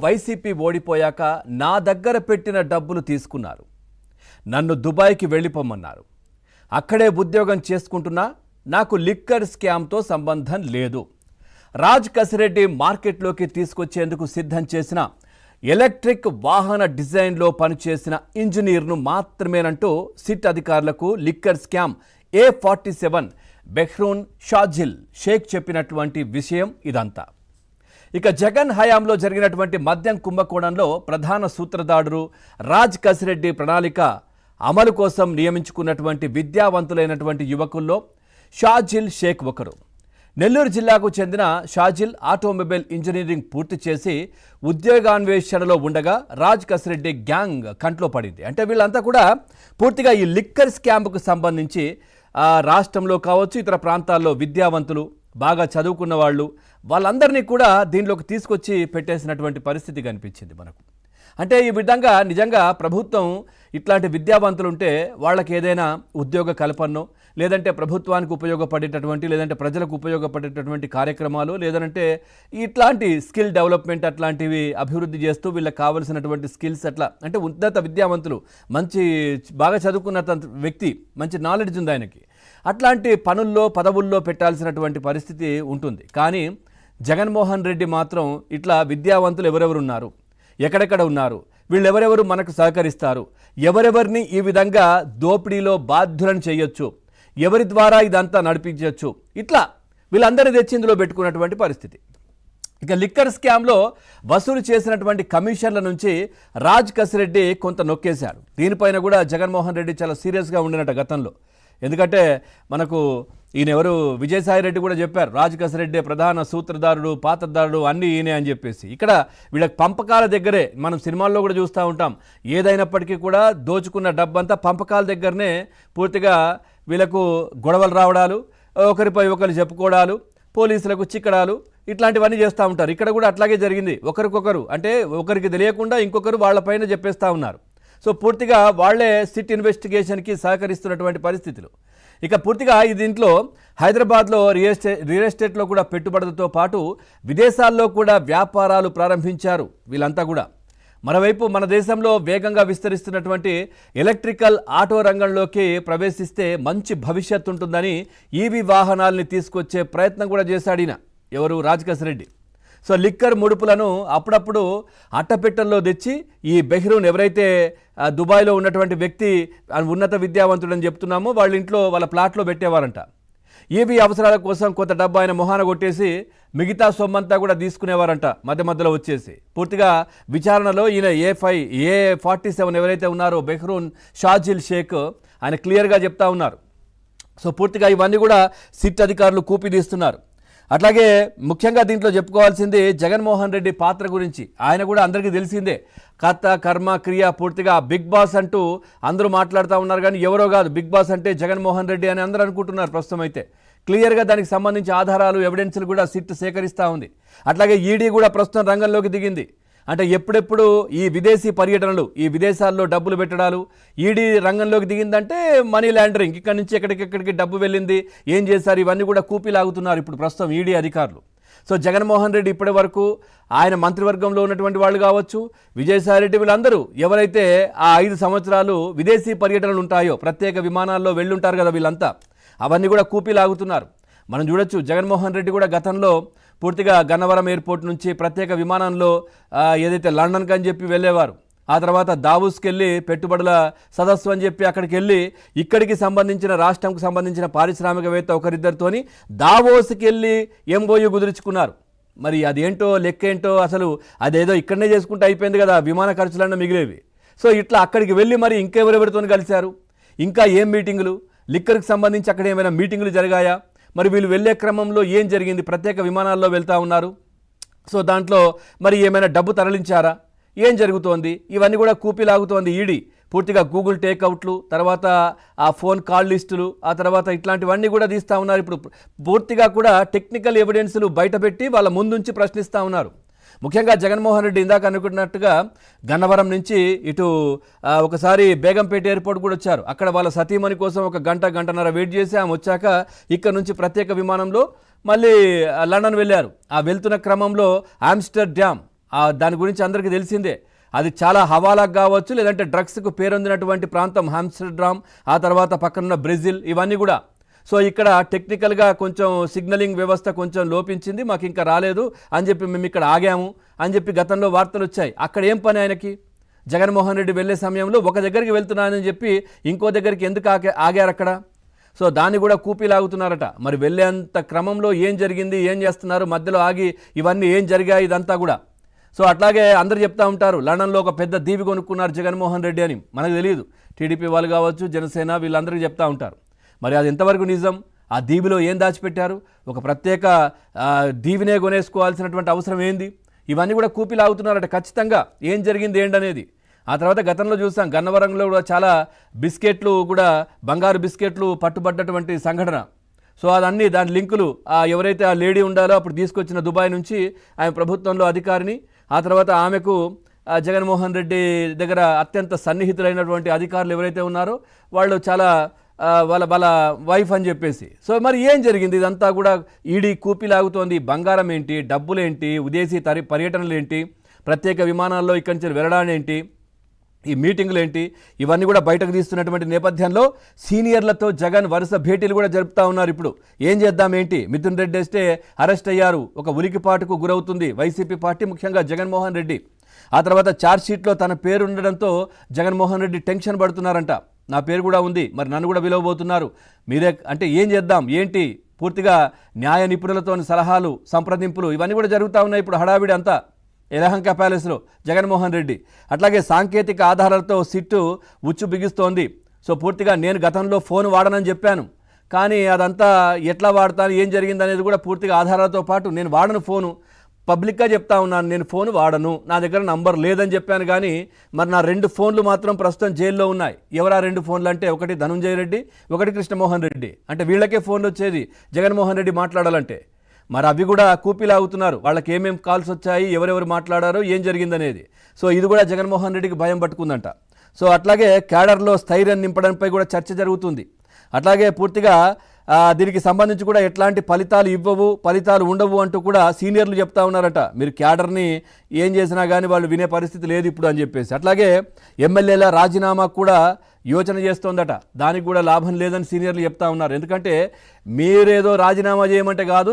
YCP ఓడిపోయాక నా దగ్గర పెట్టిన డబ్బులు తీసుకున్నారు. నన్ను దుబాయ్కి వెళ్ళిపోమన్నారు. అక్కడే ఉద్యోగం చేసుకుంటున్నా. నాకు లిక్కర్ స్కామ్తో సంబంధం లేదు. రాజ్ కసిరెడ్డి మార్కెట్లోకి తీసుకొచ్చేందుకు సిద్ధం చేసిన ఎలక్ట్రిక్ వాహన డిజైన్లో పనిచేసిన ఇంజనీర్ను మాత్రమేనంటూ సిట్ అధికారులకు liquor scam A47 బెహ్రూన్ Shazil Sheikh చెప్పినటువంటి విషయం ఇదంతా. ఇక జగన్ హయాంలో జరిగినటువంటి మద్యం కుంభకోణంలో ప్రధాన సూత్రధారుడు రాజ్ కసిరెడ్డి ప్రణాళిక అమలు కోసం నియమించుకున్నటువంటి విద్యావంతులైనటువంటి యువకుల్లో షాజిల్ షేక్ ఒకరు. నెల్లూరు జిల్లాకు చెందిన షాజిల్ ఆటోమొబైల్ ఇంజనీరింగ్ పూర్తి చేసి ఉద్యోగాన్వేషణలో ఉండగా రాజ్ కసిరెడ్డి గ్యాంగ్ కంట్లో పడింది. అంటే వీళ్ళంతా కూడా పూర్తిగా ఈ లిక్కర్ స్కామ్కు సంబంధించి రాష్ట్రంలో కావచ్చు, ఇతర ప్రాంతాల్లో విద్యావంతులు, బాగా చదువుకున్న వాళ్ళందరినీ కూడా దీనిలోకి తీసుకొచ్చి పెట్టేసినటువంటి పరిస్థితి కనిపించింది మనకు. అంటే ఈ విధంగా నిజంగా ప్రభుత్వం ఇట్లాంటి విద్యావంతులు ఉంటే వాళ్ళకి ఏదైనా ఉద్యోగ కల్పనో, లేదంటే ప్రభుత్వానికి ఉపయోగపడేటటువంటి, లేదంటే ప్రజలకు ఉపయోగపడేటటువంటి కార్యక్రమాలు, లేదంటే ఇట్లాంటి స్కిల్ డెవలప్మెంట్ అట్లాంటివి అభివృద్ధి చేస్తూ వీళ్ళకి కావలసినటువంటి స్కిల్స్ అట్లా, అంటే ఉన్నత విద్యావంతులు, మంచి బాగా చదువుకున్న వ్యక్తి, మంచి నాలెడ్జ్ ఉంది ఆయనకి, అట్లాంటి పనుల్లో పదవుల్లో పెట్టాల్సినటువంటి పరిస్థితి ఉంటుంది. కానీ జగన్మోహన్ రెడ్డి మాత్రం ఇట్లా విద్యావంతులు ఎవరెవరు ఉన్నారు, ఎక్కడెక్కడ ఉన్నారు, వీళ్ళెవరెవరు మనకు సహకరిస్తారు, ఎవరెవరిని ఈ విధంగా దోపిడీలో బాధ్యులను చేయొచ్చు, ఎవరి ద్వారా ఇదంతా నడిపించవచ్చు, ఇట్లా వీళ్ళందరినీ తెచ్చి ఇందులో పెట్టుకున్నటువంటి పరిస్థితి. ఇక లిక్కర్ స్కామ్లో వసూలు చేసినటువంటి కమిషన్ల నుంచి రాజ్ కసిరెడ్డి కొంత నొక్కేశాడు. దీనిపైన కూడా జగన్మోహన్ రెడ్డి చాలా సీరియస్గా ఉండినట్ట గతంలో. ఎందుకంటే మనకు ఈయన ఎవరు విజయసాయిరెడ్డి కూడా చెప్పారు, రాజ్ కసిరెడ్డి ప్రధాన సూత్రధారుడు, పాత్రధారుడు అన్నీ ఈయనే అని చెప్పేసి. ఇక్కడ వీళ్ళకి పంపకాల దగ్గరే, మనం సినిమాల్లో కూడా చూస్తూ ఉంటాం, ఏదైనప్పటికీ కూడా దోచుకున్న డబ్బంతా పంపకాల దగ్గరనే పూర్తిగా వీళ్ళకు గొడవలు రావడాలు, ఒకరిపై ఒకరు చెప్పుకోవడాలు, పోలీసులకు చిక్కడాలు, ఇట్లాంటివన్నీ చేస్తూ ఉంటారు. ఇక్కడ కూడా అట్లాగే జరిగింది. ఒకరికొకరు అంటే ఒకరికి తెలియకుండా ఇంకొకరు వాళ్ళపైన చెప్పేస్తూ ఉన్నారు. సో పూర్తిగా వాళ్లే సిట్ ఇన్వెస్టిగేషన్కి సహకరిస్తున్నటువంటి పరిస్థితులు. ఇక పూర్తిగా ఈ దీంట్లో హైదరాబాద్లో రియల్ ఎస్టేట్లో కూడా పెట్టుబడులతో పాటు విదేశాల్లో కూడా వ్యాపారాలు ప్రారంభించారు వీళ్ళంతా కూడా. మరోవైపు మన దేశంలో వేగంగా విస్తరిస్తున్నటువంటి ఎలక్ట్రికల్ ఆటో రంగంలోకి ప్రవేశిస్తే మంచి భవిష్యత్తు ఉంటుందని ఈవీ వాహనాల్ని తీసుకొచ్చే ప్రయత్నం కూడా చేశాడు ఈయన, ఎవరు రాజ్ కసిరెడ్డి. సో లిక్కర్ ముడుపులను అప్పుడప్పుడు అట్టపెట్టల్లో తెచ్చి ఈ బెహ్రూన్ ఎవరైతే దుబాయ్లో ఉన్నటువంటి వ్యక్తి ఉన్నత విద్యావంతుడని చెప్తున్నామో వాళ్ళ ఇంట్లో వాళ్ళ ప్లాట్లో పెట్టేవారంట. ఈవీ అవసరాల కోసం కొంత డబ్బు ఆయన మొహాన కొట్టేసి మిగతా సొమ్మంతా కూడా తీసుకునేవారంట మధ్య మధ్యలో వచ్చేసి. పూర్తిగా విచారణలో ఈయన A47 ఎవరైతే ఉన్నారో బెహ్రూన్ షాజిల్ షేక్ ఆయన క్లియర్గా చెప్తా ఉన్నారు. సో పూర్తిగా ఇవన్నీ కూడా సిట్ అధికారులు కూపిదీస్తున్నారు. అట్లాగే ముఖ్యంగా దీంట్లో చెప్పుకోవాల్సింది జగన్మోహన్ రెడ్డి పాత్ర గురించి. ఆయన కూడా అందరికీ తెలిసిందే, కర్త కర్మ క్రియ, పూర్తిగా బిగ్ బాస్ అంటూ అందరూ మాట్లాడుతూ ఉన్నారు. కానీ ఎవరో కాదు, బిగ్ బాస్ అంటే జగన్మోహన్ రెడ్డి అని అందరూ అనుకుంటున్నారు. ప్రస్తుతం అయితే క్లియర్గా దానికి సంబంధించి ఆధారాలు, ఎవిడెన్స్లు కూడా సిట్ సేకరిస్తూ ఉంది. అట్లాగే ఈడీ కూడా ప్రస్తుతం రంగంలోకి దిగింది. అంటే ఎప్పుడెప్పుడు ఈ విదేశీ పర్యటనలు, ఈ విదేశాల్లో డబ్బులు పెట్టడాలు, ఈడీ రంగంలోకి దిగిందంటే మనీ లాండరింగ్, ఇక్కడి నుంచి ఎక్కడికెక్కడికి డబ్బు వెళ్ళింది, ఏం చేశారు, ఇవన్నీ కూడా కూపీలాగుతున్నారు ఇప్పుడు ప్రస్తుతం ఈడీ అధికారులు. సో జగన్మోహన్ రెడ్డి ఇప్పటి వరకు ఆయన మంత్రివర్గంలో ఉన్నటువంటి వాళ్ళు కావచ్చు, విజయసాయిరెడ్డి, వీళ్ళందరూ ఎవరైతే ఆ 5 సంవత్సరాలు విదేశీ పర్యటనలు ఉంటాయో, ప్రత్యేక విమానాల్లో వెళ్ళుంటారు కదా వీళ్ళంతా, అవన్నీ కూడా కూపీలాగుతున్నారు. మనం చూడొచ్చు, జగన్మోహన్ రెడ్డి కూడా గతంలో పూర్తిగా గన్నవరం ఎయిర్పోర్ట్ నుంచి ప్రత్యేక విమానంలో ఏదైతే లండన్కి అని చెప్పి వెళ్ళేవారు, ఆ తర్వాత దావూస్కి వెళ్ళి పెట్టుబడుల సదస్సు అని చెప్పి అక్కడికి వెళ్ళి ఇక్కడికి సంబంధించిన రాష్ట్రంకు సంబంధించిన పారిశ్రామికవేత్త ఒకరిద్దరితోని దావోస్కి వెళ్ళి MOU కుదుర్చుకున్నారు. మరి అదేంటో లెక్కేంటో, అసలు అదేదో ఇక్కడనే చేసుకుంటూ అయిపోయింది కదా, విమాన ఖర్చులన్నా మిగిలేవి. సో ఇట్లా అక్కడికి వెళ్ళి మరి ఇంకెవరెవరితో కలిశారు, ఇంకా ఏం మీటింగులు, లిక్కర్కి సంబంధించి అక్కడ ఏమైనా మీటింగులు జరిగాయా, మరి వీళ్ళు వెళ్ళే క్రమంలో ఏం జరిగింది, ప్రత్యేక విమానాల్లో వెళ్తూ ఉన్నారు. సో దాంట్లో మరి ఏమైనా డబ్బు తరలించారా, ఏం జరుగుతోంది, ఇవన్నీ కూడా కూపీలాగుతోంది ఈడీ. పూర్తిగా గూగుల్ టేక్అవుట్లు, తర్వాత ఆ ఫోన్ కాల్ లిస్టులు, ఆ తర్వాత ఇట్లాంటివన్నీ కూడా తీస్తూ ఉన్నారు. ఇప్పుడు పూర్తిగా కూడా టెక్నికల్ ఎవిడెన్స్లు బయటపెట్టి వాళ్ళ ముందుంచి ప్రశ్నిస్తూ ఉన్నారు. ముఖ్యంగా జగన్మోహన్ రెడ్డి ఇందాక అనుకున్నట్టుగా గన్నవరం నుంచి ఇటు ఒకసారి బేగంపేట ఎయిర్పోర్ట్ కూడా వచ్చారు. అక్కడ వాళ్ళ సతీమణి కోసం ఒక గంటన్నర వెయిట్ చేసి ఆమె వచ్చాక ఇక్కడ నుంచి ప్రత్యేక విమానంలో మళ్ళీ లండన్ వెళ్ళారు. ఆ వెళ్తున్న క్రమంలో ఆమ్స్టర్డామ్ దాని గురించి అందరికీ తెలిసిందే. అది చాలా హవాలాకు కావచ్చు, లేదంటే డ్రగ్స్కు పేరొందినటువంటి ప్రాంతం ఆమ్స్టర్డామ్, ఆ తర్వాత పక్కనున్న బ్రెజిల్, ఇవన్నీ కూడా. సో ఇక్కడ టెక్నికల్గా కొంచెం సిగ్నలింగ్ వ్యవస్థ కొంచెం లోపించింది, మాకు ఇంకా రాలేదు అని చెప్పి మేము ఇక్కడ ఆగాము అని చెప్పి గతంలో వార్తలు వచ్చాయి. అక్కడ ఏం పని ఆయనకి? జగన్మోహన్ రెడ్డి వెళ్ళే సమయంలో ఒక దగ్గరికి వెళ్తున్నానని చెప్పి ఇంకో దగ్గరికి ఎందుకు ఆగారు అక్కడ? సో దాన్ని కూడా కూపీలాగుతున్నారట. మరి వెళ్ళేంత క్రమంలో ఏం జరిగింది, ఏం చేస్తున్నారు, మధ్యలో ఆగి ఇవన్నీ ఏం జరిగాయి, ఇదంతా కూడా. సో అట్లాగే అందరు చెప్తా ఉంటారు, లండన్లో ఒక పెద్ద దీవి కొనుక్కున్నారు జగన్మోహన్ రెడ్డి అని. మనకు తెలియదు, టీడీపీ వాళ్ళు కావచ్చు, జనసేన, వీళ్ళందరికీ చెప్తా ఉంటారు. మరి అది ఎంతవరకు నిజం? ఆ దీవిలో ఏం దాచిపెట్టారు? ఒక ప్రత్యేక దీవినే కొనేసుకోవాల్సినటువంటి అవసరం ఏంది? ఇవన్నీ కూడా కూపీలాగుతున్నారట ఖచ్చితంగా. ఏం జరిగింది ఏంటనేది. ఆ తర్వాత గతంలో చూసాం, గన్నవరంలో కూడా చాలా బిస్కెట్లు కూడా, బంగారు బిస్కెట్లు పట్టుబడ్డటువంటి సంఘటన. సో అదన్నీ దాని లింకులు ఎవరైతే ఆ లేడీ ఉండాలో అప్పుడు తీసుకొచ్చిన దుబాయ్ నుంచి ఆమె ప్రభుత్వంలో అధికారిని, ఆ తర్వాత ఆమెకు జగన్మోహన్ రెడ్డి దగ్గర అత్యంత సన్నిహితులైనటువంటి అధికారులు ఎవరైతే ఉన్నారో వాళ్ళు చాలా వాళ్ళ వైఫ్ అని చెప్పేసి. సో మరి ఏం జరిగింది? ఇదంతా కూడా ఈడీ కూపీలాగుతోంది. బంగారం ఏంటి, డబ్బులేంటి, విదేశీ పర్యటనలు ఏంటి, ప్రత్యేక విమానాల్లో ఇక్కడి నుంచి వెళ్ళడానేంటి, ఈ మీటింగులు ఏంటి, ఇవన్నీ కూడా బయటకు తీస్తున్నటువంటి నేపథ్యంలో సీనియర్లతో జగన్ వరుస భేటీలు కూడా జరుపుతూ ఉన్నారు. ఇప్పుడు ఏం చేద్దాం ఏంటి? మిథున్ రెడ్డి వస్తే అరెస్ట్ అయ్యారు. ఒక ఉలికిపాటుకు గురవుతుంది వైసీపీ పార్టీ, ముఖ్యంగా జగన్మోహన్ రెడ్డి. ఆ తర్వాత ఛార్జ్షీట్లో తన పేరు ఉండడంతో జగన్మోహన్ రెడ్డి టెన్షన్ పడుతున్నారంట. నా పేరు కూడా ఉంది, మరి నన్ను కూడా పిలవబోతున్నారు, మీరే అంటే ఏం చేద్దాం ఏంటి? పూర్తిగా న్యాయ నిపుణులతో సలహాలు, సంప్రదింపులు ఇవన్నీ కూడా జరుగుతూ ఉన్నాయి ఇప్పుడు. హడావిడి అంతా యలహంక ప్యాలెస్లో జగన్మోహన్ రెడ్డి. అట్లాగే సాంకేతిక ఆధారాలతో సిట్టు ఉచ్చు బిగిస్తోంది. సో పూర్తిగా నేను గతంలో ఫోన్ వాడనని చెప్పాను, కానీ అదంతా ఎట్లా వాడతాను, ఏం జరిగింది అనేది కూడా పూర్తిగా ఆధారాలతో పాటు, నేను వాడను ఫోను, పబ్లిక్గా చెప్తా ఉన్నాను, నేను ఫోన్ వాడను, నా దగ్గర నంబర్ లేదని చెప్పాను. కానీ మరి నా 2 ఫోన్లు మాత్రం ప్రస్తుతం జైల్లో ఉన్నాయి. ఎవరా 2 ఫోన్లు అంటే, ఒకటి ధనుంజయ రెడ్డి, ఒకటి కృష్ణమోహన్ రెడ్డి. అంటే వీళ్ళకే ఫోన్లు వచ్చేది జగన్మోహన్ రెడ్డి మాట్లాడాలంటే. మరి అవి కూడా కూపీలాగుతున్నారు. వాళ్ళకి ఏమేమి కాల్స్ వచ్చాయి, ఎవరెవరు మాట్లాడారో, ఏం జరిగిందనేది. సో ఇది కూడా జగన్మోహన్ రెడ్డికి భయం పట్టుకుందంట. సో అట్లాగే క్యాడర్లో స్థైర్యం నింపడంపై కూడా చర్చ జరుగుతుంది. అట్లాగే పూర్తిగా దీనికి సంబంధించి కూడా ఎట్లాంటి ఫలితాలు ఉండవు అంటూ కూడా సీనియర్లు చెప్తా ఉన్నారట. మీరు క్యాడర్ని ఏం చేసినా కానీ వాళ్ళు వినే పరిస్థితి లేదు ఇప్పుడు అని చెప్పేసి. అట్లాగే ఎమ్మెల్యేల రాజీనామా కూడా యోచన చేస్తోందట. దానికి కూడా లాభం లేదని సీనియర్లు చెప్తా ఉన్నారు. ఎందుకంటే మీరేదో రాజీనామా చేయమంటే కాదు,